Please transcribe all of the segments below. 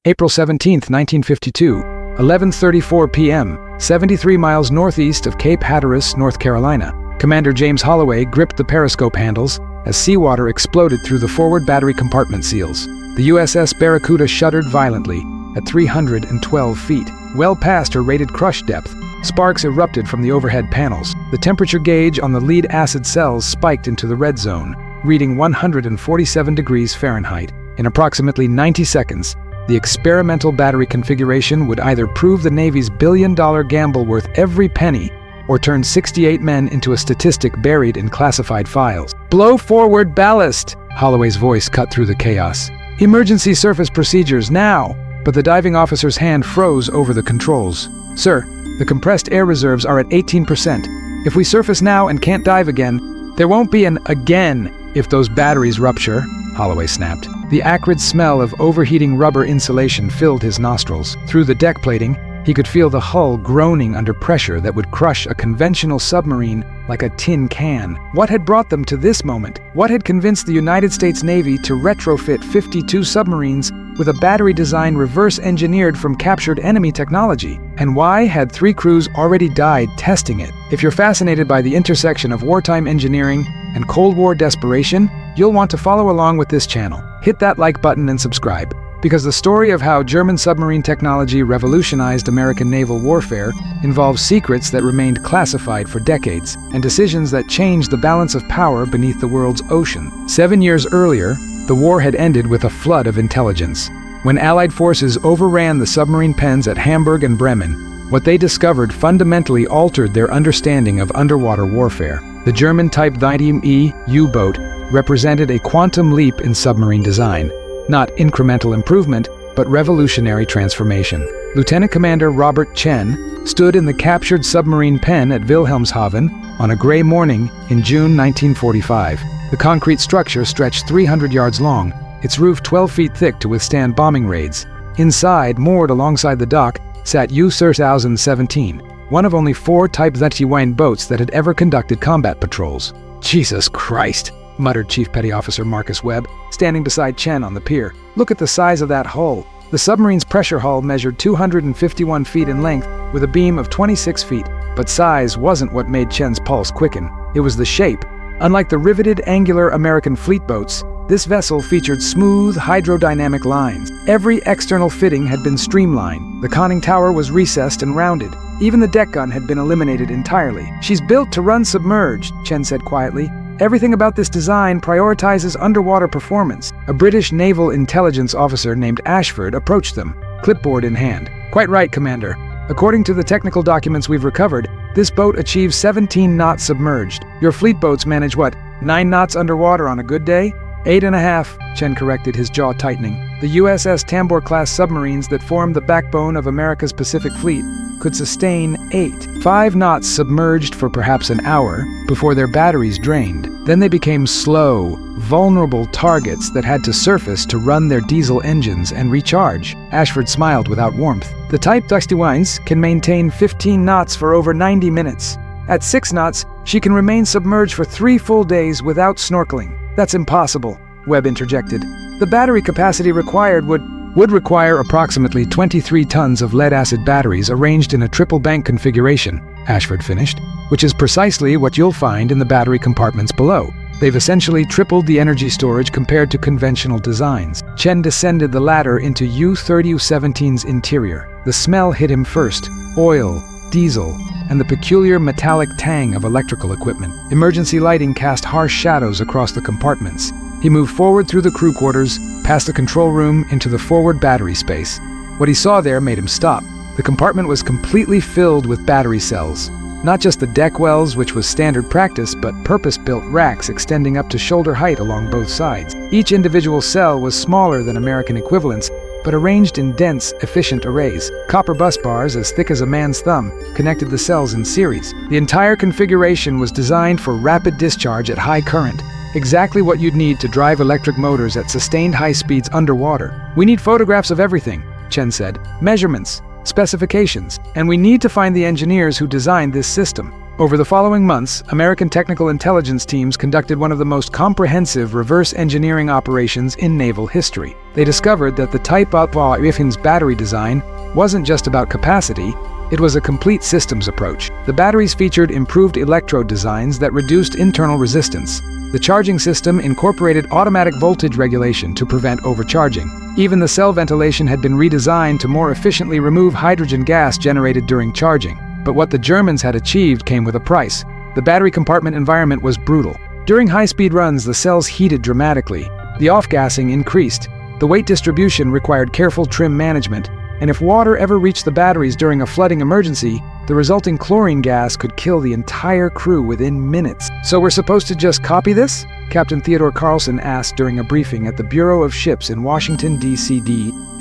April 17, 1952, 11:34 p.m., 73 miles northeast of Cape Hatteras, North Carolina. Commander James Holloway gripped the periscope handles as seawater exploded through the forward battery compartment seals. The USS Barracuda shuddered violently at 312 feet, well past her rated crush depth. Sparks erupted from the overhead panels. The temperature gauge on the lead acid cells spiked into the red zone, reading 147 degrees Fahrenheit. In approximately 90 seconds, the experimental battery configuration would either prove the Navy's billion-dollar gamble worth every penny or turn 68 men into a statistic buried in classified files. "Blow forward ballast!" Holloway's voice cut through the chaos. "Emergency surface procedures, now!" But the diving officer's hand froze over the controls. "Sir, the compressed air reserves are at 18%. If we surface now and can't dive again, there won't be an again if those batteries rupture," Holloway snapped. The acrid smell of overheating rubber insulation filled his nostrils. Through the deck plating, he could feel the hull groaning under pressure that would crush a conventional submarine like a tin can. What had brought them to this moment? What had convinced the United States Navy to retrofit 52 submarines with a battery design reverse-engineered from captured enemy technology? And why had 3 crews already died testing it? If you're fascinated by the intersection of wartime engineering and Cold War desperation, you'll want to follow along with this channel. Hit that like button and subscribe, because the story of how German submarine technology revolutionized American naval warfare involves secrets that remained classified for decades and decisions that changed the balance of power beneath the world's ocean. 7 years earlier, the war had ended with a flood of intelligence. When Allied forces overran the submarine pens at Hamburg and Bremen, what they discovered fundamentally altered their understanding of underwater warfare. The German Type XXI U-boat represented a quantum leap in submarine design. Not incremental improvement, but revolutionary transformation. Lieutenant Commander Robert Chen stood in the captured submarine pen at Wilhelmshaven on a gray morning in June 1945. The concrete structure stretched 300 yards long, its roof 12 feet thick to withstand bombing raids. Inside, moored alongside the dock, sat U-3017, one of only 4 Type XXI boats that had ever conducted combat patrols. "Jesus Christ," muttered Chief Petty Officer Marcus Webb, standing beside Chen on the pier. "Look at the size of that hull." The submarine's pressure hull measured 251 feet in length with a beam of 26 feet. But size wasn't what made Chen's pulse quicken. It was the shape. Unlike the riveted, angular American fleet boats, this vessel featured smooth, hydrodynamic lines. Every external fitting had been streamlined. The conning tower was recessed and rounded. Even the deck gun had been eliminated entirely. "She's built to run submerged," Chen said quietly. "Everything about this design prioritizes underwater performance." A British naval intelligence officer named Ashford approached them, clipboard in hand. "Quite right, Commander. According to the technical documents we've recovered, this boat achieves 17 knots submerged. Your fleet boats manage what, 9 knots underwater on a good day?" 8.5, Chen corrected, his jaw tightening. The USS Tambor-class submarines that form the backbone of America's Pacific Fleet could sustain 8. 5 knots submerged for perhaps an hour before their batteries drained. Then they became slow, vulnerable targets that had to surface to run their diesel engines and recharge. Ashford smiled without warmth. "The Type XXI can maintain 15 knots for over 90 minutes. At 6 knots, she can remain submerged for 3 full days without snorkeling." "That's impossible," Webb interjected. "The battery capacity required would require approximately 23 tons of lead-acid batteries arranged in a triple bank configuration," Ashford finished, "which is precisely what you'll find in the battery compartments below. They've essentially tripled the energy storage compared to conventional designs." Chen descended the ladder into U-3017's interior. The smell hit him first: oil, diesel, and the peculiar metallic tang of electrical equipment. Emergency lighting cast harsh shadows across the compartments. He moved forward through the crew quarters, past the control room, into the forward battery space. What he saw there made him stop. The compartment was completely filled with battery cells. Not just the deck wells, which was standard practice, but purpose-built racks extending up to shoulder height along both sides. Each individual cell was smaller than American equivalents, but arranged in dense, efficient arrays. Copper bus bars, as thick as a man's thumb, connected the cells in series. The entire configuration was designed for rapid discharge at high current, exactly what you'd need to drive electric motors at sustained high speeds underwater. "We need photographs of everything," Chen said. "Measurements, specifications, and we need to find the engineers who designed this system." Over the following months, American technical intelligence teams conducted one of the most comprehensive reverse engineering operations in naval history. They discovered that the Type XXI's battery design wasn't just about capacity, it was a complete systems approach. The batteries featured improved electrode designs that reduced internal resistance. The charging system incorporated automatic voltage regulation to prevent overcharging. Even the cell ventilation had been redesigned to more efficiently remove hydrogen gas generated during charging. But what the Germans had achieved came with a price. The battery compartment environment was brutal. During high-speed runs, the cells heated dramatically. The off-gassing increased. The weight distribution required careful trim management, and if water ever reached the batteries during a flooding emergency, the resulting chlorine gas could kill the entire crew within minutes. "So we're supposed to just copy this?" Captain Theodore Carlson asked during a briefing at the Bureau of Ships in Washington, D.C.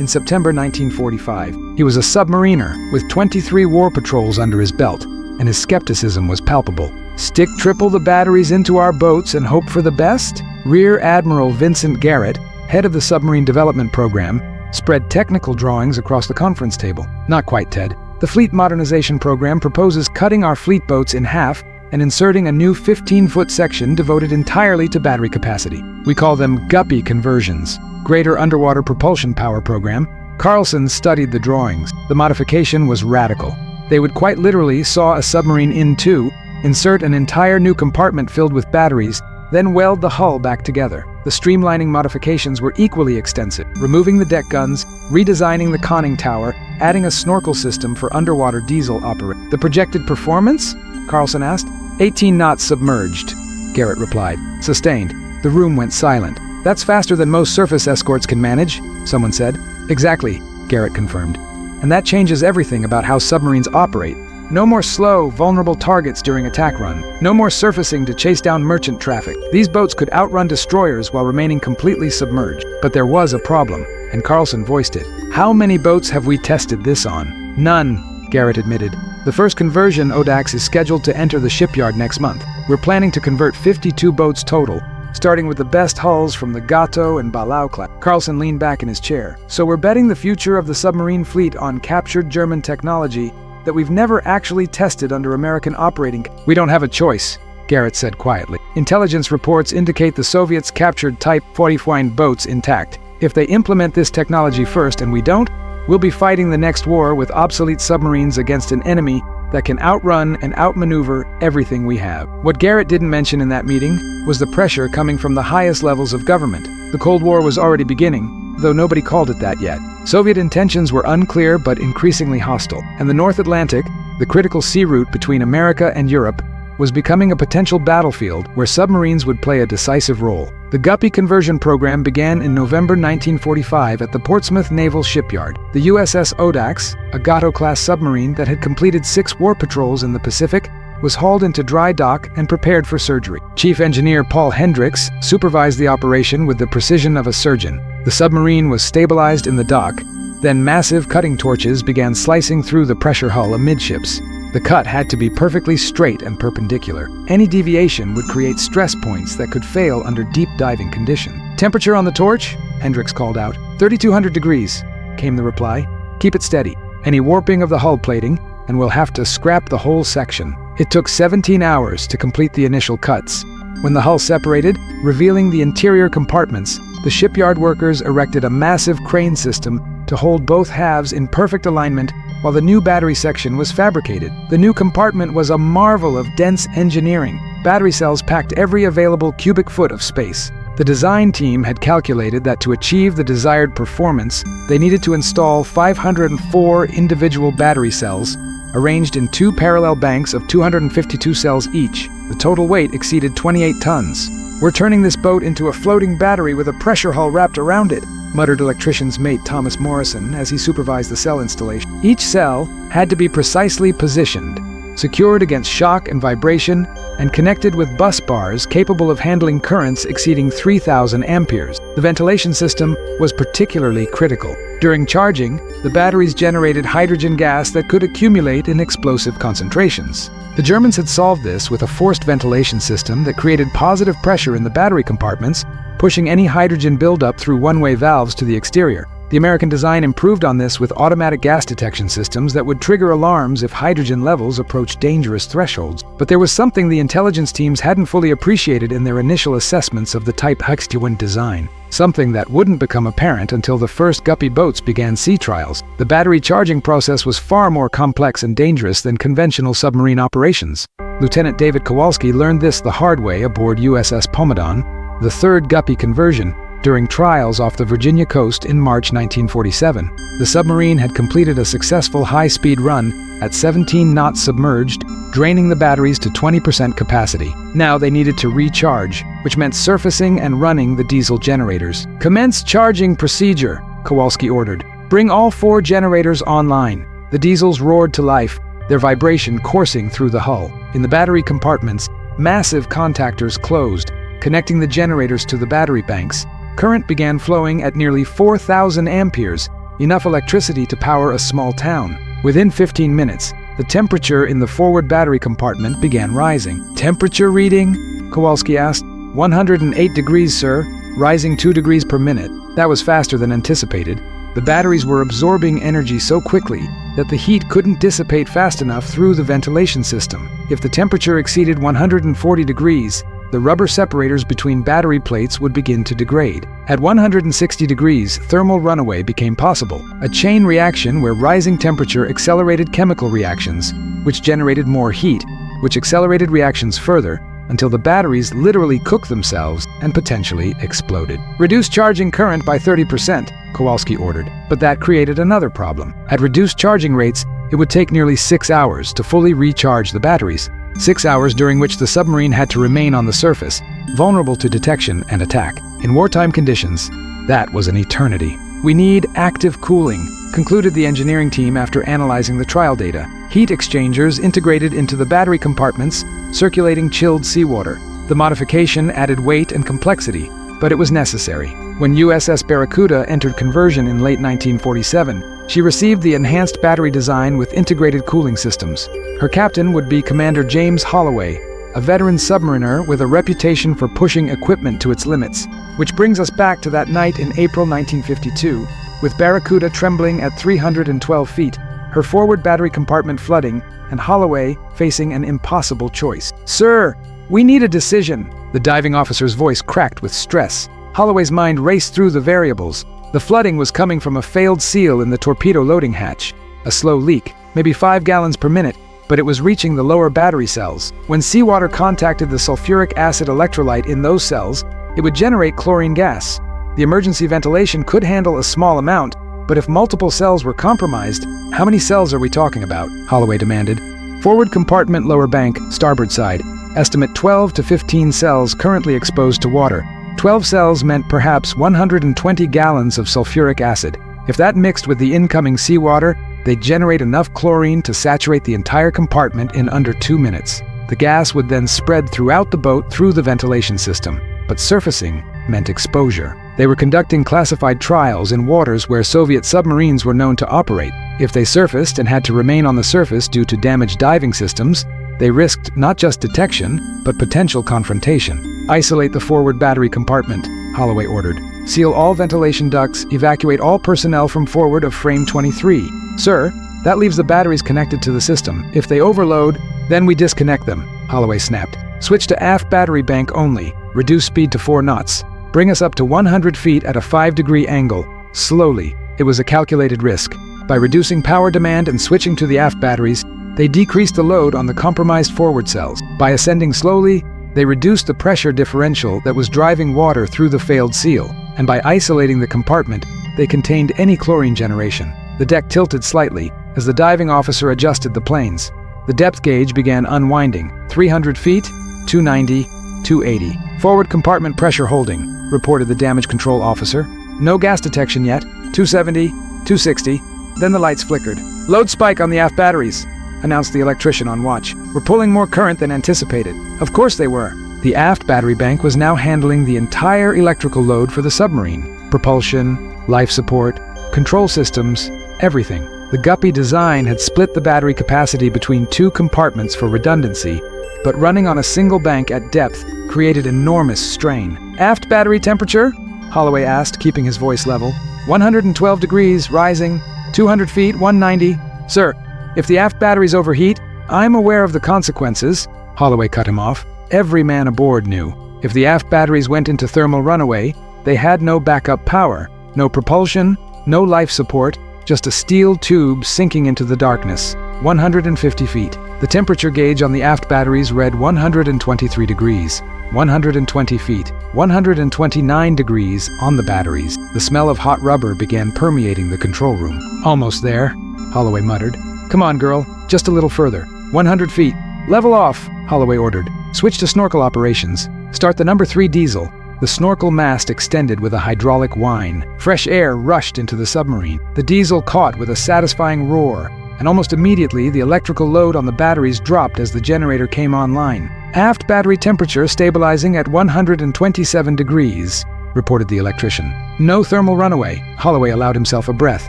in September 1945. He was a submariner with 23 war patrols under his belt, and his skepticism was palpable. "Stick triple the batteries into our boats and hope for the best?" Rear Admiral Vincent Garrett, head of the Submarine Development Program, spread technical drawings across the conference table. "Not quite, Ted. The Fleet Modernization Program proposes cutting our fleet boats in half and inserting a new 15-foot section devoted entirely to battery capacity. We call them Guppy conversions. Greater Underwater Propulsion Power Program." Carlson studied the drawings. The modification was radical. They would quite literally saw a submarine in two, insert an entire new compartment filled with batteries, then weld the hull back together. The streamlining modifications were equally extensive, removing the deck guns, redesigning the conning tower, adding a snorkel system for underwater diesel operation. "The projected performance?" Carlson asked. 18 knots submerged, Garrett replied. "Sustained." The room went silent. "That's faster than most surface escorts can manage," someone said. "Exactly," Garrett confirmed. "And that changes everything about how submarines operate. No more slow, vulnerable targets during attack run. No more surfacing to chase down merchant traffic. These boats could outrun destroyers while remaining completely submerged. But there was a problem, and Carlson voiced it. "How many boats have we tested this on?" "None," Garrett admitted. "The first conversion ODAX is scheduled to enter the shipyard next month. We're planning to convert 52 boats total, starting with the best hulls from the Gato and Balau class." Carlson leaned back in his chair. "So we're betting the future of the submarine fleet on captured German technology that we've never actually tested under American operating." "We don't have a choice," Garrett said quietly. "Intelligence reports indicate the Soviets captured Type XXI boats intact. If they implement this technology first and we don't, we'll be fighting the next war with obsolete submarines against an enemy that can outrun and outmaneuver everything we have." What Garrett didn't mention in that meeting was the pressure coming from the highest levels of government. The Cold War was already beginning, though nobody called it that yet. Soviet intentions were unclear but increasingly hostile, and the North Atlantic, the critical sea route between America and Europe, was becoming a potential battlefield where submarines would play a decisive role. The Guppy conversion program began in November 1945 at the Portsmouth Naval Shipyard. The USS Audax, a Gato-class submarine that had completed 6 war patrols in the Pacific, was hauled into dry dock and prepared for surgery. Chief Engineer Paul Hendricks supervised the operation with the precision of a surgeon. The submarine was stabilized in the dock, then massive cutting torches began slicing through the pressure hull amidships. The cut had to be perfectly straight and perpendicular. Any deviation would create stress points that could fail under deep diving conditions. "Temperature on the torch?" Hendricks called out. 3,200 degrees, came the reply. "Keep it steady. Any warping of the hull plating, and we'll have to scrap the whole section." It took 17 hours to complete the initial cuts. When the hull separated, revealing the interior compartments, the shipyard workers erected a massive crane system to hold both halves in perfect alignment while the new battery section was fabricated. The new compartment was a marvel of dense engineering. Battery cells packed every available cubic foot of space. The design team had calculated that to achieve the desired performance, they needed to install 504 individual battery cells, arranged in 2 parallel banks of 252 cells each. The total weight exceeded 28 tons. "We're turning this boat into a floating battery with a pressure hull wrapped around it," muttered electrician's mate Thomas Morrison as he supervised the cell installation. Each cell had to be precisely positioned, secured against shock and vibration, and connected with bus bars capable of handling currents exceeding 3,000 amperes. The ventilation system was particularly critical. During charging, the batteries generated hydrogen gas that could accumulate in explosive concentrations. The Germans had solved this with a forced ventilation system that created positive pressure in the battery compartments, pushing any hydrogen buildup through one-way valves to the exterior. The American design improved on this with automatic gas detection systems that would trigger alarms if hydrogen levels approached dangerous thresholds. But there was something the intelligence teams hadn't fully appreciated in their initial assessments of the Type XXI design. Something that wouldn't become apparent until the first Guppy boats began sea trials. The battery charging process was far more complex and dangerous than conventional submarine operations. Lieutenant David Kowalski learned this the hard way aboard USS Pomadon, the third Guppy conversion, during trials off the Virginia coast in March 1947. The submarine had completed a successful high-speed run at 17 knots submerged, draining the batteries to 20% capacity. Now they needed to recharge, which meant surfacing and running the diesel generators. "Commence charging procedure," Kowalski ordered. "Bring all 4 generators online." The diesels roared to life, their vibration coursing through the hull. In the battery compartments, massive contactors closed, connecting the generators to the battery banks. Current began flowing at nearly 4,000 amperes, enough electricity to power a small town. Within 15 minutes, the temperature in the forward battery compartment began rising. "Temperature reading?" Kowalski asked. 108 degrees, sir, rising 2 degrees per minute." That was faster than anticipated. The batteries were absorbing energy so quickly that the heat couldn't dissipate fast enough through the ventilation system. If the temperature exceeded 140 degrees, the rubber separators between battery plates would begin to degrade. At 160 degrees, thermal runaway became possible, a chain reaction where rising temperature accelerated chemical reactions, which generated more heat, which accelerated reactions further, until the batteries literally cooked themselves and potentially exploded. "Reduce charging current by 30%, Kowalski ordered. But that created another problem. At reduced charging rates, it would take nearly 6 hours to fully recharge the batteries. 6 hours during which the submarine had to remain on the surface, vulnerable to detection and attack. In wartime conditions, that was an eternity. "We need active cooling," concluded the engineering team after analyzing the trial data. Heat exchangers integrated into the battery compartments, circulating chilled seawater. The modification added weight and complexity, but it was necessary. When USS Barracuda entered conversion in late 1947, she received the enhanced battery design with integrated cooling systems. Her captain would be Commander James Holloway, a veteran submariner with a reputation for pushing equipment to its limits. Which brings us back to that night in April 1952, with Barracuda trembling at 312 feet, her forward battery compartment flooding, and Holloway facing an impossible choice. "Sir, we need a decision." The diving officer's voice cracked with stress. Holloway's mind raced through the variables. The flooding was coming from a failed seal in the torpedo loading hatch. A slow leak, maybe 5 gallons per minute, but it was reaching the lower battery cells. When seawater contacted the sulfuric acid electrolyte in those cells, it would generate chlorine gas. The emergency ventilation could handle a small amount, but if multiple cells were compromised, how many cells are we talking about? Holloway demanded. "Forward compartment lower bank, starboard side. Estimate 12 to 15 cells currently exposed to water. 12 cells meant perhaps 120 gallons of sulfuric acid. If that mixed with the incoming seawater, they'd generate enough chlorine to saturate the entire compartment in under 2 minutes. The gas would then spread throughout the boat through the ventilation system. But surfacing meant exposure. They were conducting classified trials in waters where Soviet submarines were known to operate. If they surfaced and had to remain on the surface due to damaged diving systems, they risked not just detection, but potential confrontation. "Isolate the forward battery compartment," Holloway ordered. "Seal all ventilation ducts, evacuate all personnel from forward of frame 23. "Sir, that leaves the batteries connected to the system. If they overload, then we disconnect them," Holloway snapped. "Switch to aft battery bank only. Reduce speed to 4 knots. Bring us up to 100 feet at a 5-degree angle. Slowly." It was a calculated risk. By reducing power demand and switching to the aft batteries, they decreased the load on the compromised forward cells. By ascending slowly, they reduced the pressure differential that was driving water through the failed seal. And by isolating the compartment, they contained any chlorine generation. The deck tilted slightly as the diving officer adjusted the planes. The depth gauge began unwinding. 300 feet, 290, 280. "Forward compartment pressure holding," reported the damage control officer. "No gas detection yet. 270, 260. Then the lights flickered. "Load spike on the aft batteries," announced the electrician on watch. "We're pulling more current than anticipated." Of course they were. The aft battery bank was now handling the entire electrical load for the submarine. Propulsion, life support, control systems, everything. The Guppy design had split the battery capacity between 2 compartments for redundancy, but running on a single bank at depth created enormous strain. "Aft battery temperature?" Holloway asked, keeping his voice level. 112 degrees, rising. 200 feet, 190. Sir, if the aft batteries overheat, I'm aware of the consequences. Holloway cut him off. Every man aboard knew. If the aft batteries went into thermal runaway, they had no backup power, no propulsion, no life support, just a steel tube sinking into the darkness. 150 feet. The temperature gauge on the aft batteries read 123 degrees. 120 feet. 129 degrees on the batteries. The smell of hot rubber began permeating the control room. Almost there, Holloway muttered. Come on, girl, just a little further. 100 feet. Level off, Holloway ordered. Switch to snorkel operations. Start the number 3 diesel. The snorkel mast extended with a hydraulic whine. Fresh air rushed into the submarine. The diesel caught with a satisfying roar, and almost immediately the electrical load on the batteries dropped as the generator came online. Aft battery temperature stabilizing at 127 degrees, reported the electrician. No thermal runaway. Holloway allowed himself a breath.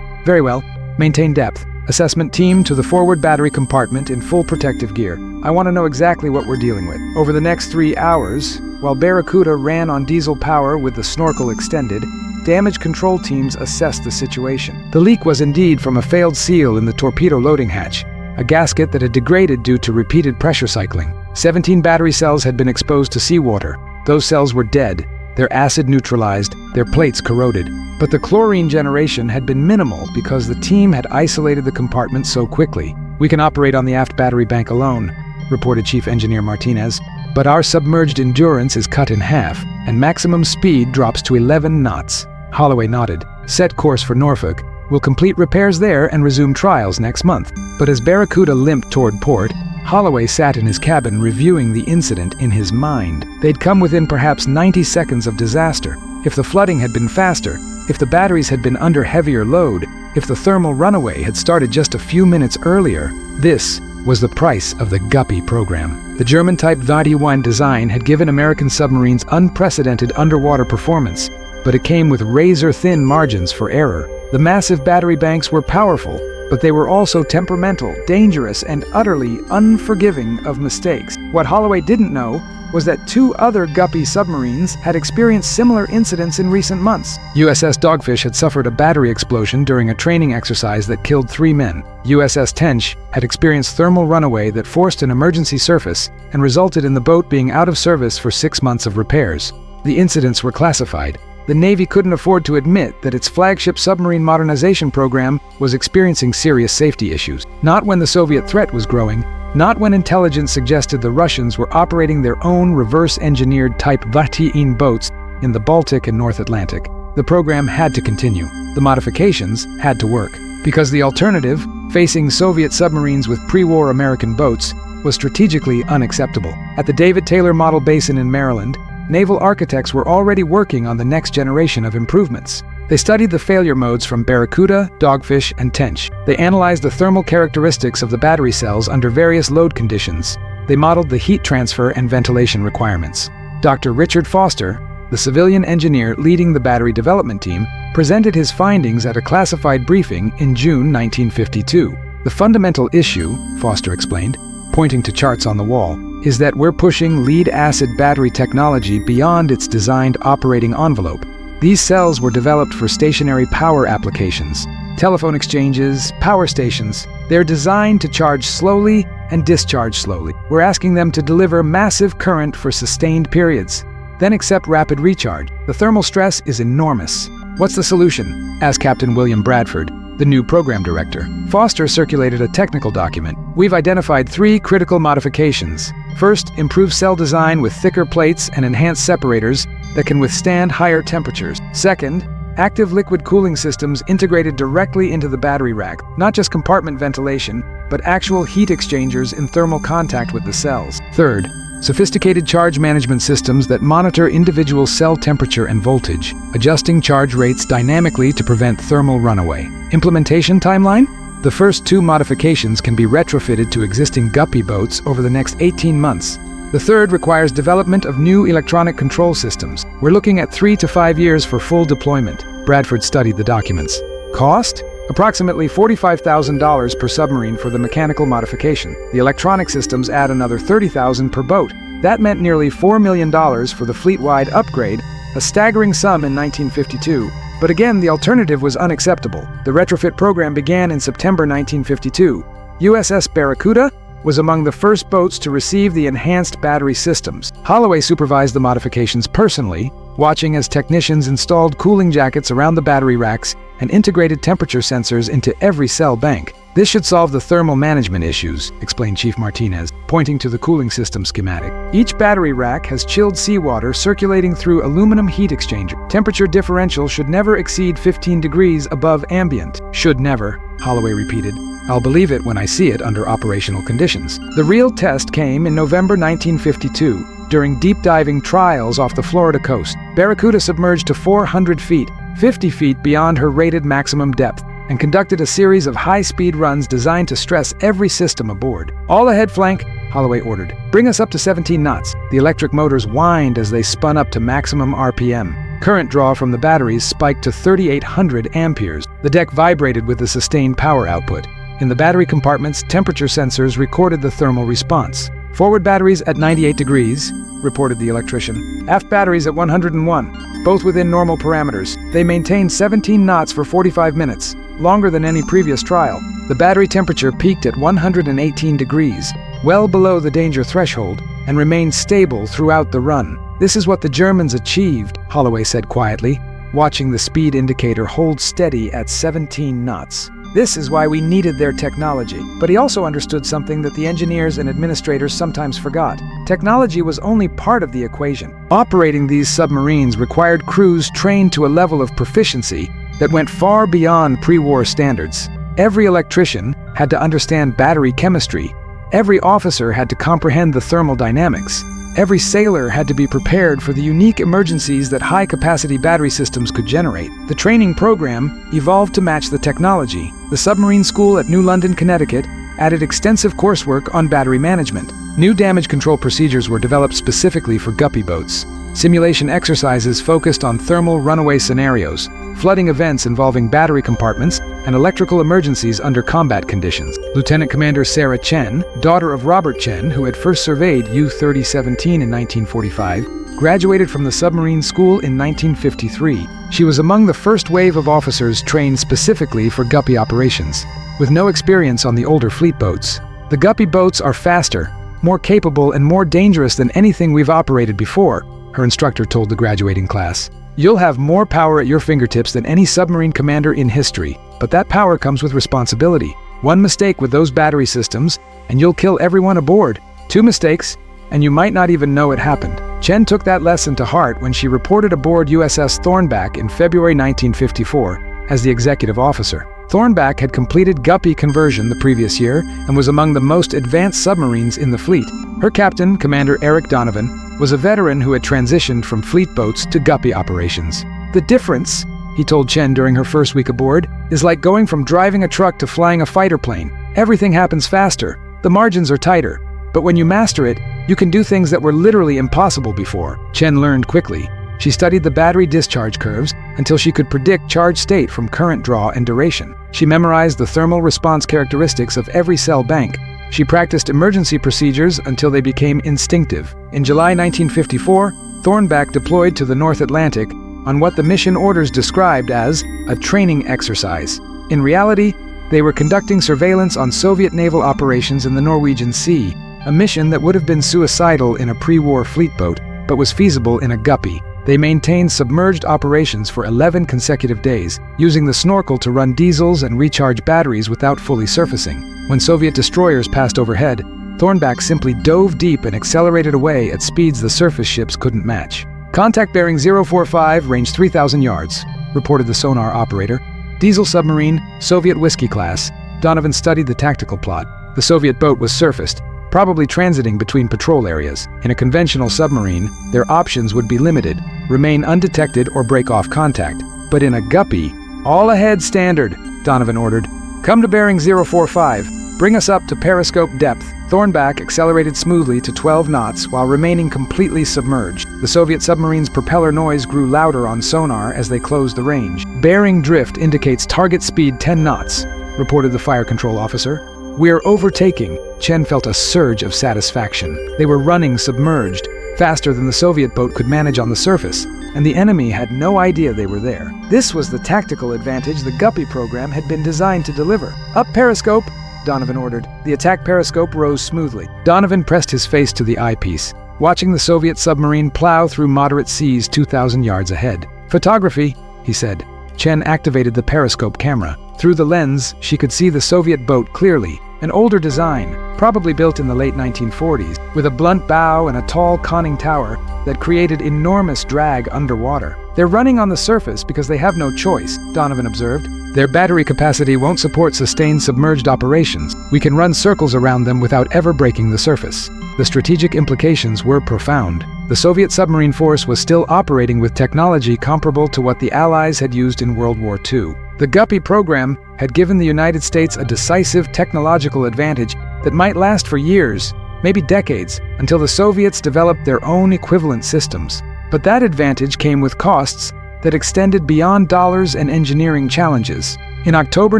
Very well. Maintain depth. Assessment team to the forward battery compartment in full protective gear. I want to know exactly what we're dealing with. Over the next 3 hours, while Barracuda ran on diesel power with the snorkel extended, damage control teams assessed the situation. The leak was indeed from a failed seal in the torpedo loading hatch, a gasket that had degraded due to repeated pressure cycling. 17 battery cells had been exposed to seawater. Those cells were dead, their acid neutralized, their plates corroded. But the chlorine generation had been minimal because the team had isolated the compartment so quickly. We can operate on the aft battery bank alone, reported Chief Engineer Martinez. But our submerged endurance is cut in half, and maximum speed drops to 11 knots. Holloway nodded. Set course for Norfolk. We'll complete repairs there and resume trials next month. But as Barracuda limped toward port, Holloway sat in his cabin reviewing the incident in his mind. They'd come within perhaps 90 seconds of disaster. If the flooding had been faster, if the batteries had been under heavier load, if the thermal runaway had started just a few minutes earlier, this was the price of the Guppy program. The German Type XXI design had given American submarines unprecedented underwater performance, but it came with razor-thin margins for error. The massive battery banks were powerful, but they were also temperamental, dangerous, and utterly unforgiving of mistakes. What Holloway didn't know was that 2 other Guppy submarines had experienced similar incidents in recent months. USS Dogfish had suffered a battery explosion during a training exercise that killed 3 men. USS Tench had experienced thermal runaway that forced an emergency surface and resulted in the boat being out of service for 6 months of repairs. The incidents were classified. The Navy couldn't afford to admit that its flagship submarine modernization program was experiencing serious safety issues. Not when the Soviet threat was growing, not when intelligence suggested the Russians were operating their own reverse-engineered Type XXI boats in the Baltic and North Atlantic. The program had to continue. The modifications had to work. Because the alternative, facing Soviet submarines with pre-war American boats, was strategically unacceptable. At the David Taylor Model Basin in Maryland, naval architects were already working on the next generation of improvements. They studied the failure modes from Barracuda, Dogfish, and Tench. They analyzed the thermal characteristics of the battery cells under various load conditions. They modeled the heat transfer and ventilation requirements. Dr. Richard Foster, the civilian engineer leading the battery development team, presented his findings at a classified briefing in June 1952. The fundamental issue, Foster explained, pointing to charts on the wall, is that we're pushing lead-acid battery technology beyond its designed operating envelope. These cells were developed for stationary power applications, telephone exchanges, power stations. They're designed to charge slowly and discharge slowly. We're asking them to deliver massive current for sustained periods, then accept rapid recharge. The thermal stress is enormous. What's the solution? Asked Captain William Bradford, the new program director. Foster circulated a technical document. We've identified 3 critical modifications. First, improve cell design with thicker plates and enhanced separators that can withstand higher temperatures. Second, active liquid cooling systems integrated directly into the battery rack, not just compartment ventilation, but actual heat exchangers in thermal contact with the cells. Third, sophisticated charge management systems that monitor individual cell temperature and voltage, adjusting charge rates dynamically to prevent thermal runaway. Implementation timeline? The first 2 modifications can be retrofitted to existing Guppy boats over the next 18 months. The third requires development of new electronic control systems. We're looking at 3 to 5 years for full deployment. Bradford studied the documents. Cost? Approximately $45,000 per submarine for the mechanical modification. The electronic systems add another $30,000 per boat. That meant nearly $4 million for the fleet-wide upgrade, a staggering sum in 1952, But again, the alternative was unacceptable. The retrofit program began in September 1952. USS Barracuda was among the first boats to receive the enhanced battery systems. Holloway supervised the modifications personally, watching as technicians installed cooling jackets around the battery racks and integrated temperature sensors into every cell bank. This should solve the thermal management issues, explained Chief Martinez, pointing to the cooling system schematic. Each battery rack has chilled seawater circulating through aluminum heat exchanger. Temperature differential should never exceed 15 degrees above ambient. Should never, Holloway repeated. I'll believe it when I see it under operational conditions. The real test came in November 1952, during deep-diving trials off the Florida coast. Barracuda submerged to 400 feet, 50 feet beyond her rated maximum depth, and conducted a series of high-speed runs designed to stress every system aboard. All ahead flank, Holloway ordered. Bring us up to 17 knots. The electric motors whined as they spun up to maximum RPM. Current draw from the batteries spiked to 3,800 amperes. The deck vibrated with the sustained power output. In the battery compartments, temperature sensors recorded the thermal response. Forward batteries at 98 degrees, reported the electrician. Aft batteries at 101, both within normal parameters. They maintained 17 knots for 45 minutes, longer than any previous trial. The battery temperature peaked at 118 degrees, well below the danger threshold, and remained stable throughout the run. This is what the Germans achieved, Holloway said quietly, watching the speed indicator hold steady at 17 knots. This is why we needed their technology. But he also understood something that the engineers and administrators sometimes forgot. Technology was only part of the equation. Operating these submarines required crews trained to a level of proficiency that went far beyond pre-war standards. Every electrician had to understand battery chemistry. Every officer had to comprehend the thermal dynamics. Every sailor had to be prepared for the unique emergencies that high-capacity battery systems could generate. The training program evolved to match the technology. The submarine school at New London, Connecticut, added extensive coursework on battery management. New damage control procedures were developed specifically for Guppy boats. Simulation exercises focused on thermal runaway scenarios, flooding events involving battery compartments, and electrical emergencies under combat conditions. Lieutenant Commander Sarah Chen, daughter of Robert Chen, who had first surveyed U-3017 in 1945, graduated from the submarine school in 1953. She was among the first wave of officers trained specifically for Guppy operations. With no experience on the older fleet boats, the Guppy boats are faster, more capable, and more dangerous than anything we've operated before, her instructor told the graduating class. You'll have more power at your fingertips than any submarine commander in history, but that power comes with responsibility. One mistake with those battery systems, and you'll kill everyone aboard. 2 mistakes, and you might not even know it happened. Chen took that lesson to heart when she reported aboard USS Thornback in February 1954 as the executive officer. Thornback had completed Guppy conversion the previous year and was among the most advanced submarines in the fleet. Her captain, Commander Eric Donovan, was a veteran who had transitioned from fleet boats to Guppy operations. The difference, he told Chen during her first week aboard, is like going from driving a truck to flying a fighter plane. Everything happens faster, the margins are tighter, but when you master it, you can do things that were literally impossible before. Chen learned quickly. She studied the battery discharge curves until she could predict charge state from current draw and duration. She memorized the thermal response characteristics of every cell bank. She practiced emergency procedures until they became instinctive. In July 1954, Thornback deployed to the North Atlantic on what the mission orders described as a training exercise. In reality, they were conducting surveillance on Soviet naval operations in the Norwegian Sea, a mission that would have been suicidal in a pre-war fleet boat, but was feasible in a Guppy. They maintained submerged operations for 11 consecutive days, using the snorkel to run diesels and recharge batteries without fully surfacing. When Soviet destroyers passed overhead, Thornback simply dove deep and accelerated away at speeds the surface ships couldn't match. Contact bearing 045, range 3,000 yards, reported the sonar operator. Diesel submarine, Soviet Whiskey-class. Donovan studied the tactical plot. The Soviet boat was surfaced, probably transiting between patrol areas. In a conventional submarine, their options would be limited, remain undetected or break off contact. But in a Guppy, all ahead standard, Donovan ordered. Come to bearing 045. Bring us up to periscope depth. Thornback accelerated smoothly to 12 knots while remaining completely submerged. The Soviet submarine's propeller noise grew louder on sonar as they closed the range. Bearing drift indicates target speed 10 knots, reported the fire control officer. We're overtaking. Chen felt a surge of satisfaction. They were running submerged. faster than the Soviet boat could manage on the surface, and the enemy had no idea they were there. This was the tactical advantage the Guppy program had been designed to deliver. "Up periscope," Donovan ordered. The attack periscope rose smoothly. Donovan pressed his face to the eyepiece, watching the Soviet submarine plow through moderate seas 2,000 yards ahead. "Photography," he said. Chen activated the periscope camera. Through the lens, she could see the Soviet boat clearly, an older design, probably built in the late 1940s, with a blunt bow and a tall conning tower that created enormous drag underwater. "They're running on the surface because they have no choice," Donovan observed. "Their battery capacity won't support sustained submerged operations. We can run circles around them without ever breaking the surface." The strategic implications were profound. The Soviet submarine force was still operating with technology comparable to what the Allies had used in World War II. The Guppy program had given the United States a decisive technological advantage that might last for years, maybe decades, until the Soviets developed their own equivalent systems. But that advantage came with costs that extended beyond dollars and engineering challenges. In October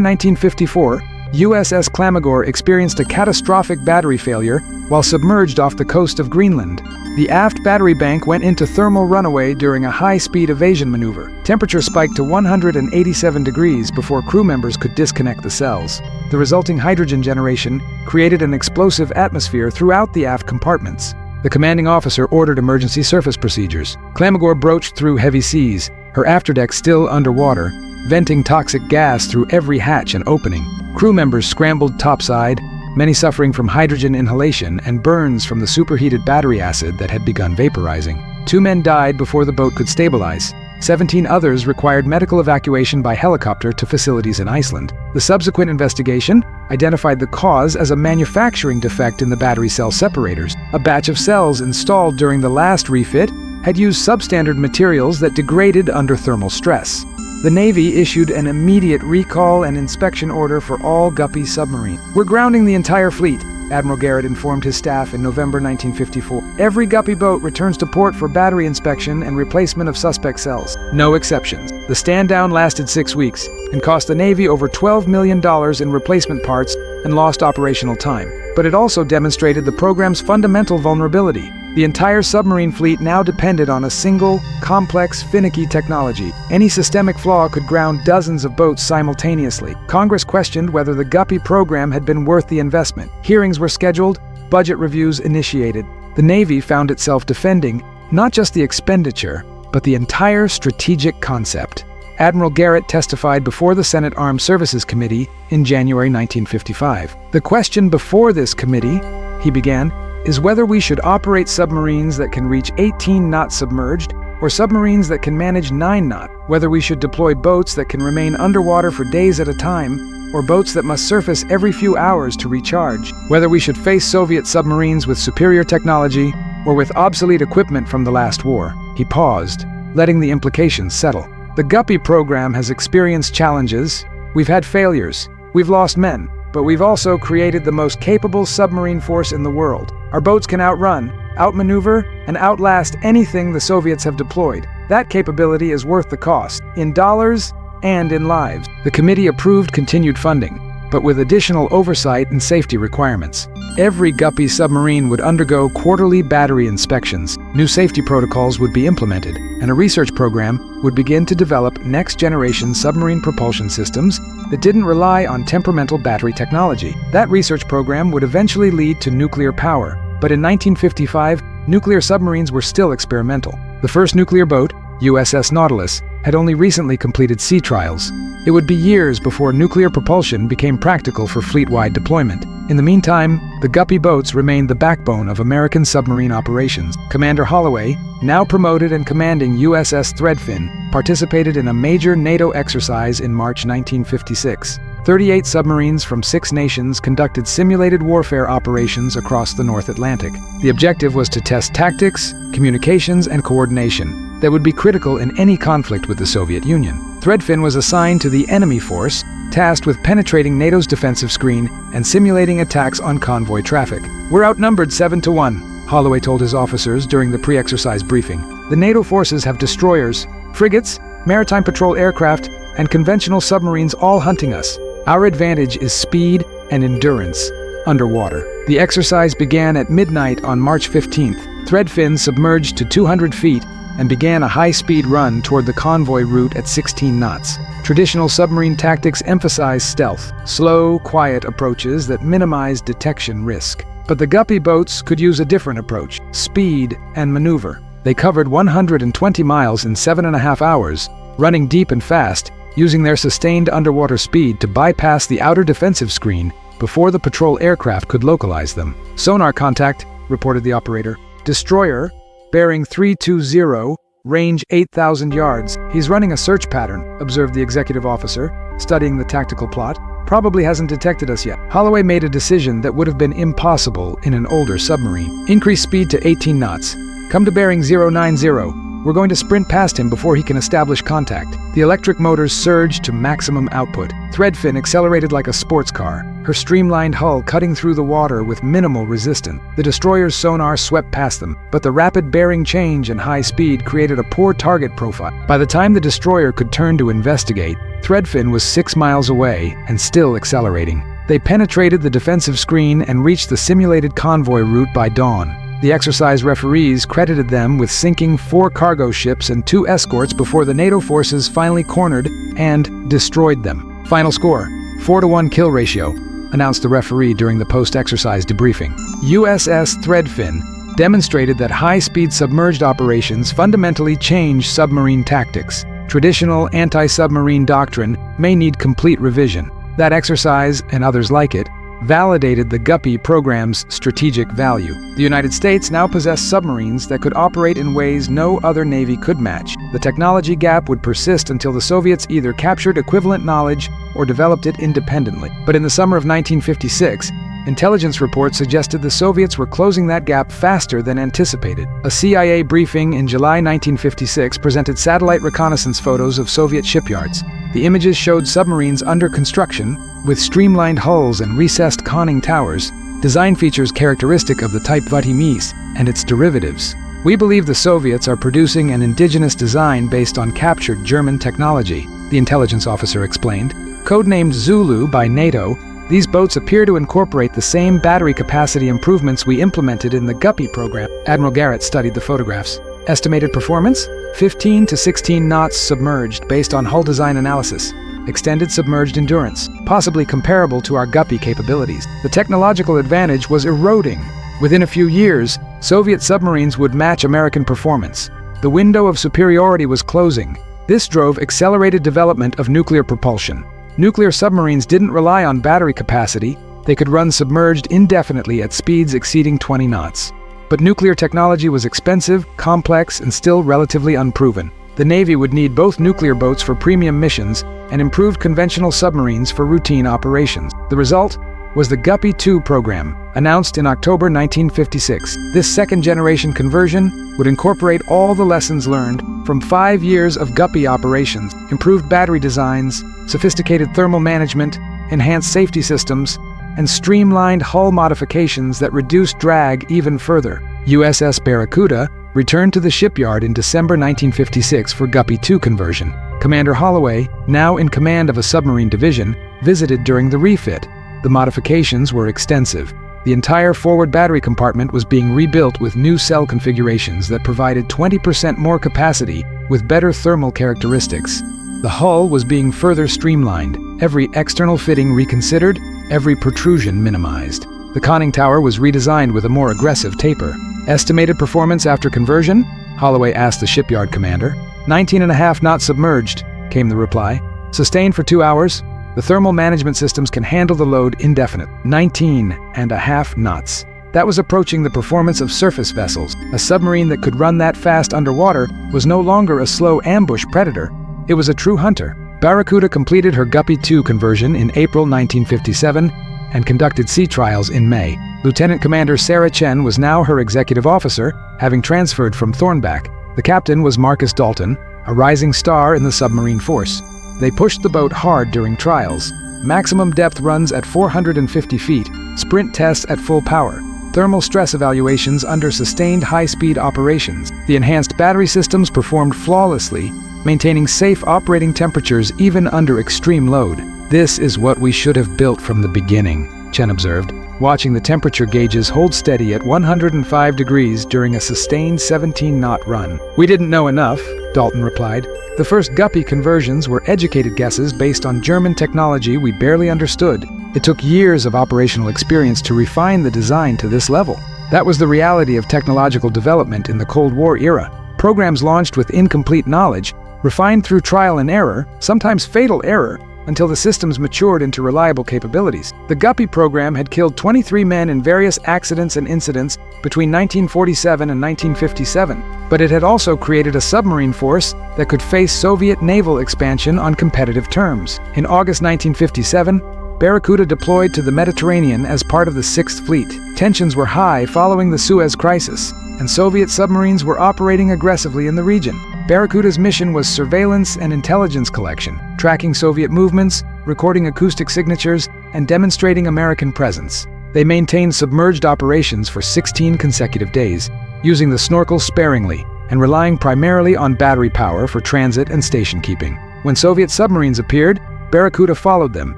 1954, USS Klamagor experienced a catastrophic battery failure while submerged off the coast of Greenland. The aft battery bank went into thermal runaway during a high-speed evasion maneuver. Temperature spiked to 187 degrees before crew members could disconnect the cells. The resulting hydrogen generation created an explosive atmosphere throughout the aft compartments. The commanding officer ordered emergency surface procedures. Klamagor broached through heavy seas, her afterdeck still underwater, venting toxic gas through every hatch and opening. Crew members scrambled topside, many suffering from hydrogen inhalation and burns from the superheated battery acid that had begun vaporizing. 2 men died before the boat could stabilize. 17 others required medical evacuation by helicopter to facilities in Iceland. The subsequent investigation identified the cause as a manufacturing defect in the battery cell separators. A batch of cells installed during the last refit had used substandard materials that degraded under thermal stress. The Navy issued an immediate recall and inspection order for all Guppy submarines. "We're grounding the entire fleet," Admiral Garrett informed his staff in November 1954. "Every Guppy boat returns to port for battery inspection and replacement of suspect cells. No exceptions." The stand-down lasted 6 weeks and cost the Navy over $12 million in replacement parts and lost operational time. But it also demonstrated the program's fundamental vulnerability. The entire submarine fleet now depended on a single, complex, finicky technology. Any systemic flaw could ground dozens of boats simultaneously. Congress questioned whether the Guppy program had been worth the investment. Hearings were scheduled, budget reviews initiated. The Navy found itself defending not just the expenditure, but the entire strategic concept. Admiral Garrett testified before the Senate Armed Services Committee in January 1955. "The question before this committee," he began, "is whether we should operate submarines that can reach 18 knots submerged or submarines that can manage 9 knots, whether we should deploy boats that can remain underwater for days at a time or boats that must surface every few hours to recharge, whether we should face Soviet submarines with superior technology or with obsolete equipment from the last war." He paused, letting the implications settle. "The Guppy program has experienced challenges. We've had failures. We've lost men. But we've also created the most capable submarine force in the world. Our boats can outrun, outmaneuver, and outlast anything the Soviets have deployed. That capability is worth the cost, in dollars and in lives." The committee approved continued funding, but with additional oversight and safety requirements. Every Guppy submarine would undergo quarterly battery inspections. New safety protocols would be implemented, and a research program would begin to develop next-generation submarine propulsion systems that didn't rely on temperamental battery technology. That research program would eventually lead to nuclear power, but in 1955, nuclear submarines were still experimental. The first nuclear boat, USS Nautilus, had only recently completed sea trials. It would be years before nuclear propulsion became practical for fleet-wide deployment. In the meantime, the Guppy boats remained the backbone of American submarine operations. Commander Holloway, now promoted and commanding USS Threadfin, participated in a major NATO exercise in March 1956. 38 submarines from 6 nations conducted simulated warfare operations across the North Atlantic. The objective was to test tactics, communications, and coordination that would be critical in any conflict with the Soviet Union. Threadfin was assigned to the enemy force, tasked with penetrating NATO's defensive screen and simulating attacks on convoy traffic. "We're outnumbered 7-1, Holloway told his officers during the pre-exercise briefing. "The NATO forces have destroyers, frigates, maritime patrol aircraft, and conventional submarines all hunting us. Our advantage is speed and endurance underwater." The exercise began at midnight on March 15th. Threadfin submerged to 200 feet and began a high-speed run toward the convoy route at 16 knots. Traditional submarine tactics emphasize stealth, slow, quiet approaches that minimize detection risk. But the Guppy boats could use a different approach: speed and maneuver. They covered 120 miles in 7.5 hours, running deep and fast, using their sustained underwater speed to bypass the outer defensive screen before the patrol aircraft could localize them. "Sonar contact," reported the operator. "Destroyer, bearing 320, range 8,000 yards. He's running a search pattern," observed the executive officer, studying the tactical plot. "Probably hasn't detected us yet." Holloway made a decision that would have been impossible in an older submarine. "Increase speed to 18 knots. Come to bearing 090. We're going to sprint past him before he can establish contact." The electric motors surged to maximum output. Threadfin accelerated like a sports car, her streamlined hull cutting through the water with minimal resistance. The destroyer's sonar swept past them, but the rapid bearing change and high speed created a poor target profile. By the time the destroyer could turn to investigate, Threadfin was 6 miles away and still accelerating. They penetrated the defensive screen and reached the simulated convoy route by dawn. The exercise referees credited them with sinking 4 cargo ships and 2 escorts before the NATO forces finally cornered and destroyed them. "Final score, 4-to-1 kill ratio," announced the referee during the post-exercise debriefing. USS Threadfin demonstrated that high-speed submerged operations fundamentally change submarine tactics. Traditional anti-submarine doctrine may need complete revision. That exercise, and others like it, validated the Guppy program's strategic value. The United States now possessed submarines that could operate in ways no other navy could match. The technology gap would persist until the Soviets either captured equivalent knowledge or developed it independently. But in the summer of 1956, intelligence reports suggested the Soviets were closing that gap faster than anticipated. A CIA briefing in July 1956 presented satellite reconnaissance photos of Soviet shipyards. The images showed submarines under construction, with streamlined hulls and recessed conning towers, design features characteristic of the type Guppy-class and its derivatives. "We believe the Soviets are producing an indigenous design based on captured German technology," the intelligence officer explained. Codenamed Zulu by NATO, these boats appear to incorporate the same battery capacity improvements we implemented in the Guppy program. Admiral Garrett studied the photographs. Estimated performance? 15 to 16 knots submerged based on hull design analysis. Extended submerged endurance, possibly comparable to our Guppy capabilities. The technological advantage was eroding. Within a few years, Soviet submarines would match American performance. The window of superiority was closing. This drove accelerated development of nuclear propulsion. Nuclear submarines didn't rely on battery capacity. They could run submerged indefinitely at speeds exceeding 20 knots. But nuclear technology was expensive, complex, and still relatively unproven. The Navy would need both nuclear boats for premium missions and improved conventional submarines for routine operations. The result was the Guppy-2 program, announced in October 1956. This second-generation conversion would incorporate all the lessons learned from 5 years of Guppy operations: improved battery designs, sophisticated thermal management, enhanced safety systems, and streamlined hull modifications that reduced drag even further. USS Barracuda returned to the shipyard in December 1956 for Guppy-2 conversion. Commander Holloway, now in command of a submarine division, visited during the refit. The modifications were extensive. The entire forward battery compartment was being rebuilt with new cell configurations that provided 20% more capacity with better thermal characteristics. The hull was being further streamlined, every external fitting reconsidered, every protrusion minimized. The conning tower was redesigned with a more aggressive taper. "Estimated performance after conversion?" Holloway asked the shipyard commander. 19.5 knots submerged, came the reply. "Sustained for 2 hours. The thermal management systems can handle the load indefinite." 19.5 knots. That was approaching the performance of surface vessels. A submarine that could run that fast underwater was no longer a slow ambush predator. It was a true hunter. Barracuda completed her Guppy-2 conversion in April 1957 and conducted sea trials in May. Lieutenant Commander Sarah Chen was now her executive officer, having transferred from Thornback. The captain was Marcus Dalton, a rising star in the submarine force. They pushed the boat hard during trials. Maximum depth runs at 450 feet, sprint tests at full power, thermal stress evaluations under sustained high-speed operations. The enhanced battery systems performed flawlessly, maintaining safe operating temperatures even under extreme load. "This is what we should have built from the beginning," Chen observed. watching the temperature gauges hold steady at 105 degrees during a sustained 17-knot run. "We didn't know enough," Dalton replied. "The first Guppy conversions were educated guesses based on German technology we barely understood. It took years of operational experience to refine the design to this level." That was the reality of technological development in the Cold War era. Programs launched with incomplete knowledge, refined through trial and error, sometimes fatal error, until the systems matured into reliable capabilities. The Guppy program had killed 23 men in various accidents and incidents between 1947 and 1957, but it had also created a submarine force that could face Soviet naval expansion on competitive terms. In August 1957, Barracuda deployed to the Mediterranean as part of the Sixth Fleet. Tensions were high following the Suez Crisis, and Soviet submarines were operating aggressively in the region. Barracuda's mission was surveillance and intelligence collection, tracking Soviet movements, recording acoustic signatures, and demonstrating American presence. They maintained submerged operations for 16 consecutive days, using the snorkel sparingly and relying primarily on battery power for transit and station keeping. When Soviet submarines appeared, Barracuda followed them,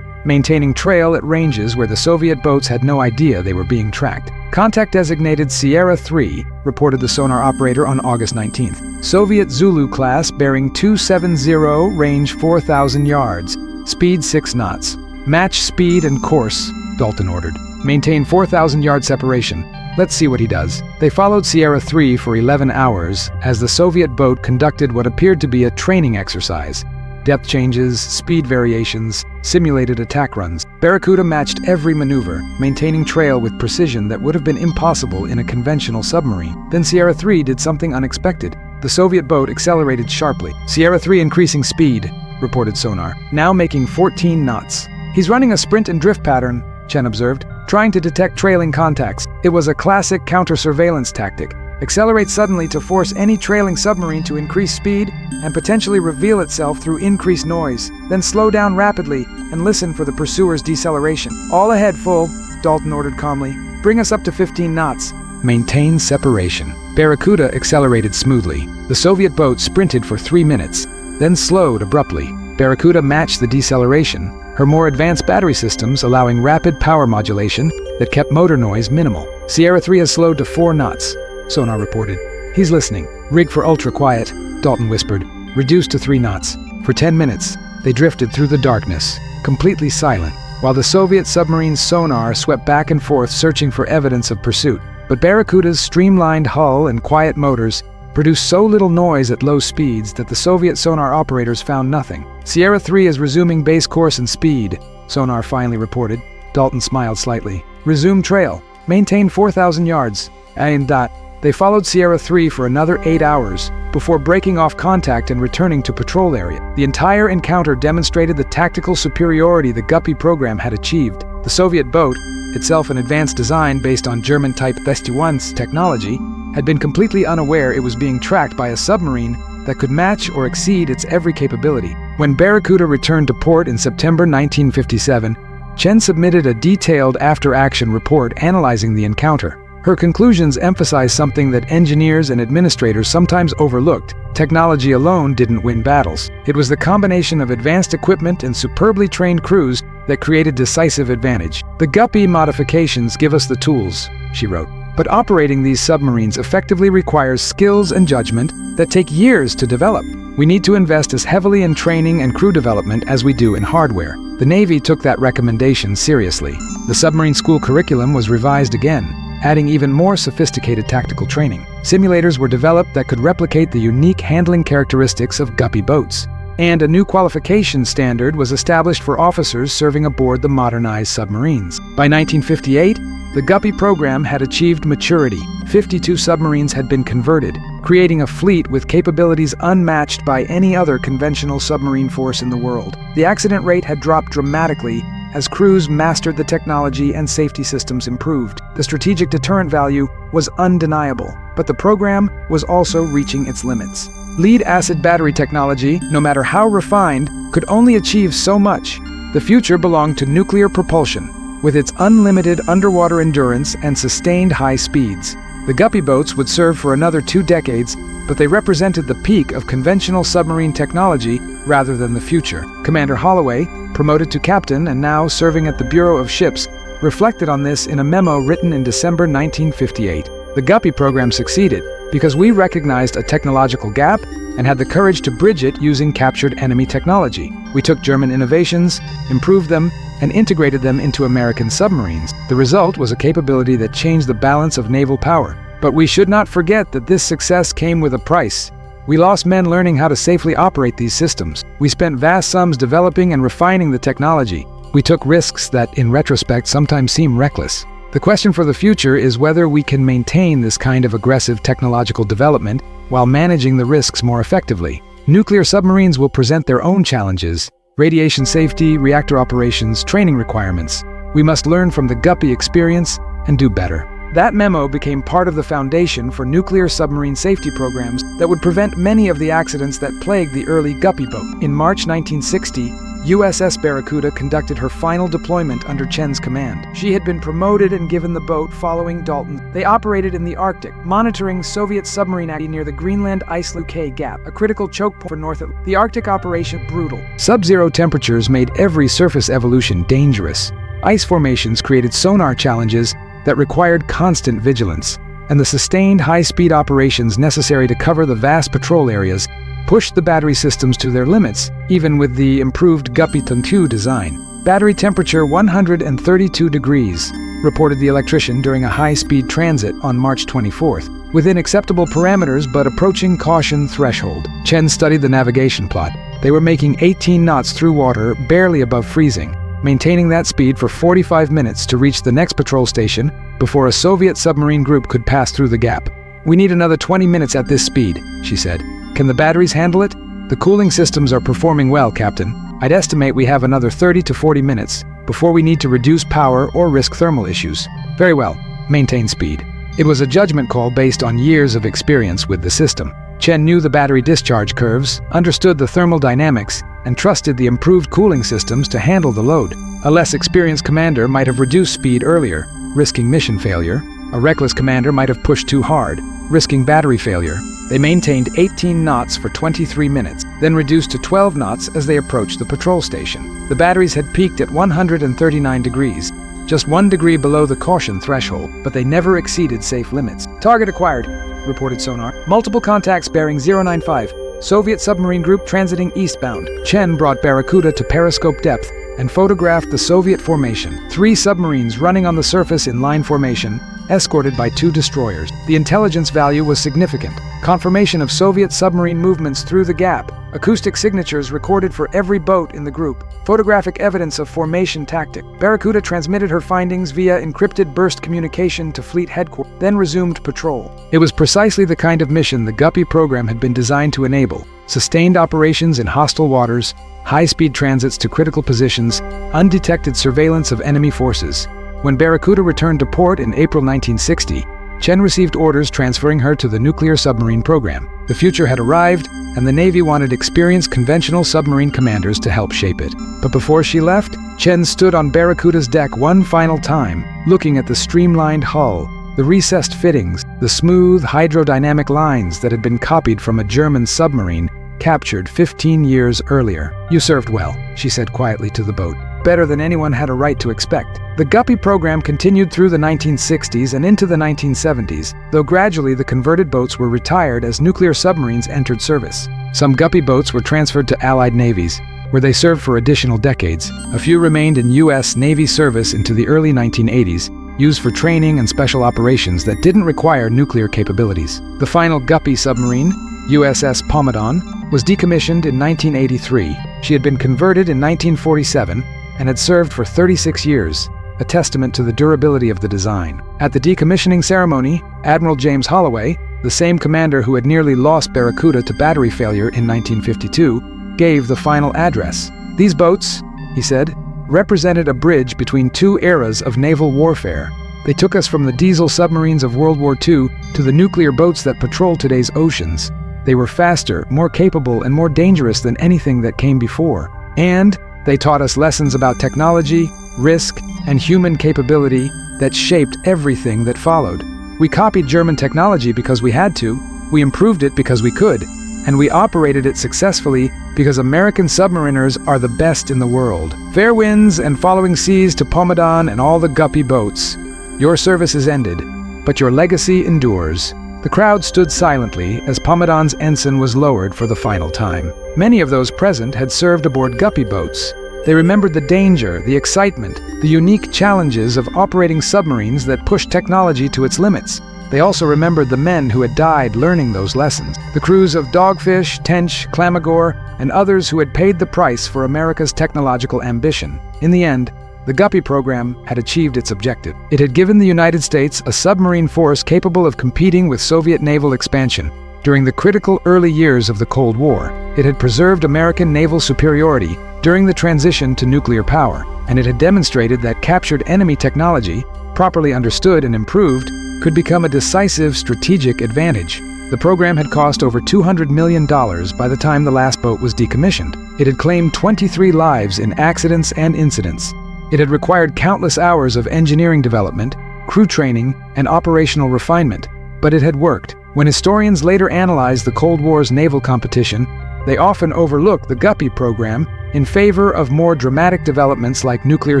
maintaining trail at ranges where the Soviet boats had no idea they were being tracked. Contact designated Sierra 3, reported the sonar operator on August 19th. Soviet Zulu-class bearing 270, range 4,000 yards, speed 6 knots. Match speed and course, Dalton ordered. Maintain 4,000-yard separation. Let's see what he does. They followed Sierra 3 for 11 hours as the Soviet boat conducted what appeared to be a training exercise. Depth changes, speed variations, simulated attack runs. Barracuda matched every maneuver, maintaining trail with precision that would have been impossible in a conventional submarine. Then Sierra 3 did something unexpected. The Soviet boat accelerated sharply. Sierra 3 increasing speed, reported sonar, now making 14 knots. "He's running a sprint and drift pattern," Chen observed, trying to detect trailing contacts. It was a classic counter-surveillance tactic. Accelerate suddenly to force any trailing submarine to increase speed and potentially reveal itself through increased noise. Then slow down rapidly and listen for the pursuer's deceleration. "All ahead, full," Dalton ordered calmly. "Bring us up to 15 knots. Maintain separation." Barracuda accelerated smoothly. The Soviet boat sprinted for 3 minutes, then slowed abruptly. Barracuda matched the deceleration, her more advanced battery systems allowing rapid power modulation that kept motor noise minimal. "Sierra 3 has slowed to 4 knots. Sonar reported. "He's listening. Rig for ultra-quiet," Dalton whispered. "Reduced to 3 knots. For 10 minutes, they drifted through the darkness, completely silent, while the Soviet submarine's sonar swept back and forth searching for evidence of pursuit. But Barracuda's streamlined hull and quiet motors produced so little noise at low speeds that the Soviet sonar operators found nothing. "Sierra 3 is resuming base course and speed," sonar finally reported. Dalton smiled slightly. "Resume trail. Maintain 4,000 yards. And that." They followed Sierra 3 for another 8 hours, before breaking off contact and returning to patrol area. The entire encounter demonstrated the tactical superiority the Guppy program had achieved. The Soviet boat, itself an advanced design based on German Type XXI technology, had been completely unaware it was being tracked by a submarine that could match or exceed its every capability. When Barracuda returned to port in September 1957, Chen submitted a detailed after-action report analyzing the encounter. Her conclusions emphasize something that engineers and administrators sometimes overlooked. Technology alone didn't win battles. It was the combination of advanced equipment and superbly trained crews that created decisive advantage. "The Guppy modifications give us the tools," she wrote. "But operating these submarines effectively requires skills and judgment that take years to develop. We need to invest as heavily in training and crew development as we do in hardware." The Navy took that recommendation seriously. The submarine school curriculum was revised again, adding even more sophisticated tactical training. Simulators were developed that could replicate the unique handling characteristics of Guppy boats. And a new qualification standard was established for officers serving aboard the modernized submarines. By 1958, the Guppy program had achieved maturity. 52 submarines had been converted, creating a fleet with capabilities unmatched by any other conventional submarine force in the world. The accident rate had dropped dramatically as crews mastered the technology and safety systems improved. The strategic deterrent value was undeniable, but the program was also reaching its limits. Lead-acid battery technology, no matter how refined, could only achieve so much. The future belonged to nuclear propulsion, with its unlimited underwater endurance and sustained high speeds. The Guppy boats would serve for another 2 decades, but they represented the peak of conventional submarine technology rather than the future. Commander Holloway, promoted to captain and now serving at the Bureau of Ships, reflected on this in a memo written in December 1958. The Guppy program succeeded because we recognized a technological gap and had the courage to bridge it using captured enemy technology. We took German innovations, improved them, and integrated them into American submarines. The result was a capability that changed the balance of naval power. But we should not forget that this success came with a price. We lost men learning how to safely operate these systems. We spent vast sums developing and refining the technology. We took risks that, in retrospect, sometimes seem reckless. The question for the future is whether we can maintain this kind of aggressive technological development while managing the risks more effectively. Nuclear submarines will present their own challenges: radiation safety, reactor operations, training requirements. We must learn from the Guppy experience and do better. That memo became part of the foundation for nuclear submarine safety programs that would prevent many of the accidents that plagued the early Guppy boat. In March 1960, USS Barracuda conducted her final deployment under Chen's command. She had been promoted and given the boat following Dalton. They operated in the Arctic, monitoring Soviet submarine activity near the Greenland Ice-Luke Gap, a critical choke point for North Atlantic. The Arctic operation brutal. Sub-zero temperatures made every surface evolution dangerous. Ice formations created sonar challenges that required constant vigilance, and the sustained high-speed operations necessary to cover the vast patrol areas pushed the battery systems to their limits, even with the improved Guppy-class design. Battery temperature 132 degrees, reported the electrician during a high-speed transit on March 24th, within acceptable parameters but approaching caution threshold. Chen studied the navigation plot. They were making 18 knots through water, barely above freezing, maintaining that speed for 45 minutes to reach the next patrol station before a Soviet submarine group could pass through the gap. "We need another 20 minutes at this speed," she said. "Can the batteries handle it?" "The cooling systems are performing well, Captain. I'd estimate we have another 30 to 40 minutes before we need to reduce power or risk thermal issues." "Very well. Maintain speed." It was a judgment call based on years of experience with the system. Chen knew the battery discharge curves, understood the thermal dynamics, and trusted the improved cooling systems to handle the load. A less experienced commander might have reduced speed earlier, risking mission failure. A reckless commander might have pushed too hard, risking battery failure. They maintained 18 knots for 23 minutes, then reduced to 12 knots as they approached the patrol station. The batteries had peaked at 139 degrees, just 1 degree below the caution threshold, but they never exceeded safe limits. "Target acquired," reported sonar. "Multiple contacts bearing 095. Soviet submarine group transiting eastbound." Chen brought Barracuda to periscope depth and photographed the Soviet formation. 3 submarines running on the surface in line formation, escorted by 2 destroyers. The intelligence value was significant. Confirmation of Soviet submarine movements through the gap. Acoustic signatures recorded for every boat in the group. Photographic evidence of formation tactic. Barracuda transmitted her findings via encrypted burst communication to fleet headquarters, then resumed patrol. It was precisely the kind of mission the Guppy program had been designed to enable. Sustained operations in hostile waters, high-speed transits to critical positions, undetected surveillance of enemy forces. When Barracuda returned to port in April 1960, Chen received orders transferring her to the nuclear submarine program. The future had arrived, and the Navy wanted experienced conventional submarine commanders to help shape it. But before she left, Chen stood on Barracuda's deck one final time, looking at the streamlined hull, the recessed fittings, the smooth hydrodynamic lines that had been copied from a German submarine captured 15 years earlier. "You served well," she said quietly to the boat. "Better than anyone had a right to expect." The Guppy program continued through the 1960s and into the 1970s, though gradually the converted boats were retired as nuclear submarines entered service. Some Guppy boats were transferred to Allied navies, where they served for additional decades. A few remained in U.S. Navy service into the early 1980s, used for training and special operations that didn't require nuclear capabilities. The final Guppy submarine, USS Pomadon, was decommissioned in 1983. She had been converted in 1947 and had served for 36 years, a testament to the durability of the design. At the decommissioning ceremony, Admiral James Holloway, the same commander who had nearly lost Barracuda to battery failure in 1952, gave the final address. "These boats," he said, "represented a bridge between 2 eras of naval warfare. They took us from the diesel submarines of World War II to the nuclear boats that patrol today's oceans. They were faster, more capable, and more dangerous than anything that came before. And they taught us lessons about technology, risk, and human capability that shaped everything that followed. We copied German technology because we had to. We improved it because we could. and we operated it successfully because American submariners are the best in the world. Fair winds and following seas to Pomadan and all the Guppy boats. Your service is ended, but your legacy endures. The crowd stood silently as Pomadan's ensign was lowered for the final time. Many of those present had served aboard Guppy boats. They remembered the danger, the excitement, the unique challenges of operating submarines that pushed technology to its limits. They also remembered the men who had died learning those lessons, the crews of Dogfish, Tench, Clamagore, and others who had paid the price for America's technological ambition. In the end, the Guppy program had achieved its objective. It had given the United States a submarine force capable of competing with Soviet naval expansion. During the critical early years of the Cold War, it had preserved American naval superiority during the transition to nuclear power, and it had demonstrated that captured enemy technology, properly understood and improved, could become a decisive strategic advantage. The program had cost over $200 million by the time the last boat was decommissioned. It had claimed 23 lives in accidents and incidents. It had required countless hours of engineering development, crew training, and operational refinement, but it had worked. When historians later analyzed the Cold War's naval competition, they often overlooked the Guppy program in favor of more dramatic developments like nuclear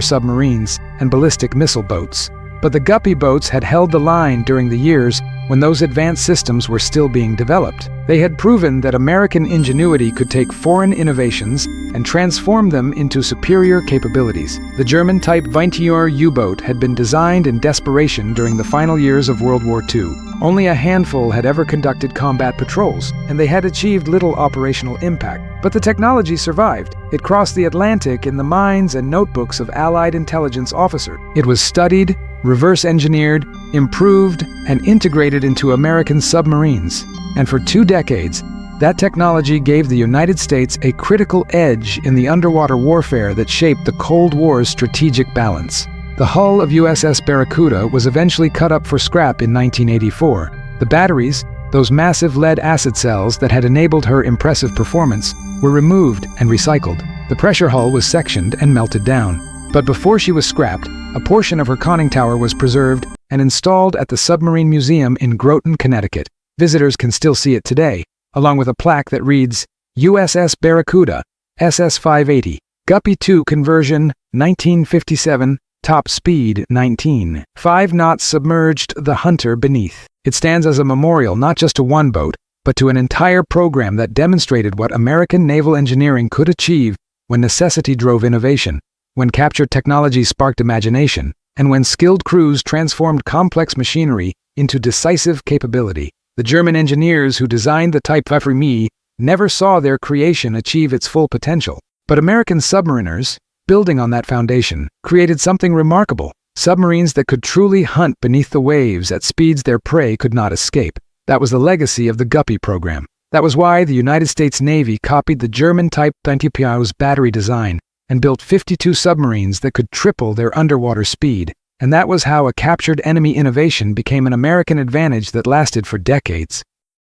submarines and ballistic missile boats. But the Guppy boats had held the line during the years when those advanced systems were still being developed. They had proven that American ingenuity could take foreign innovations and transform them into superior capabilities. The German Type XXI U-boat had been designed in desperation during the final years of World War II. Only a handful had ever conducted combat patrols, and they had achieved little operational impact. But the technology survived. It crossed the Atlantic in the minds and notebooks of Allied intelligence officers. It was studied, reverse-engineered, improved, and integrated into American submarines. And for 2 decades, that technology gave the United States a critical edge in the underwater warfare that shaped the Cold War's strategic balance. The hull of USS Barracuda was eventually cut up for scrap in 1984. The batteries, those massive lead acid cells that had enabled her impressive performance, were removed and recycled. The pressure hull was sectioned and melted down. But before she was scrapped, a portion of her conning tower was preserved and installed at the Submarine Museum in Groton, Connecticut. Visitors can still see it today, along with a plaque that reads, USS Barracuda, SS 580, Guppy 2 conversion, 1957, top speed 19. 5 knots submerged the Hunter beneath. It stands as a memorial not just to one boat, but to an entire program that demonstrated what American naval engineering could achieve when necessity drove innovation, when captured technology sparked imagination, and when skilled crews transformed complex machinery into decisive capability. The German engineers who designed the Type XXI never saw their creation achieve its full potential. But American submariners, building on that foundation, created something remarkable: submarines that could truly hunt beneath the waves at speeds their prey could not escape. That was the legacy of the Guppy program. That was why the United States Navy copied the German Type XXI's battery design and built 52 submarines that could triple their underwater speed. And that was how a captured enemy innovation became an American advantage that lasted for decades.